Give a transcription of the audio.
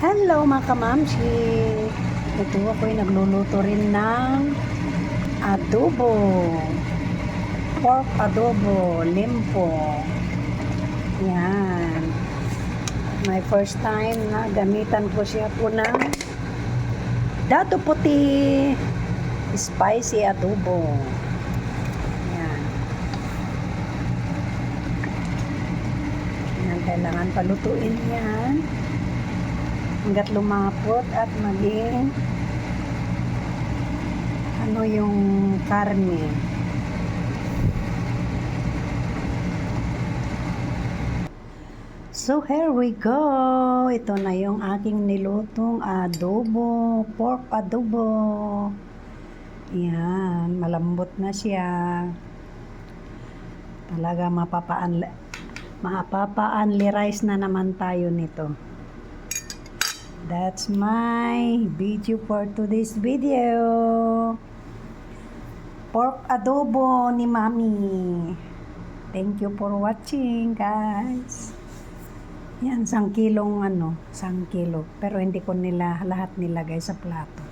Hello mga kamamshi! Ito ako'y nagluluto rin ng adobo. Pork adobo, limpo. Yan. My first time na gamitan ko siya po ng dado puti spicy adobo. Yan. Yan, kailangan palutuin yan hanggat lumapot at maging yung karne. So here we go. Ito na yung aking nilutong adobo, pork adobo. Yan, malambot na siya. Talaga mapapa-only rice na naman tayo nito. That's my video for today's video. Pork adobo ni Mami. Thank you for watching, guys. Yan, 1 kilo. Pero hindi ko lahat nilagay sa plato.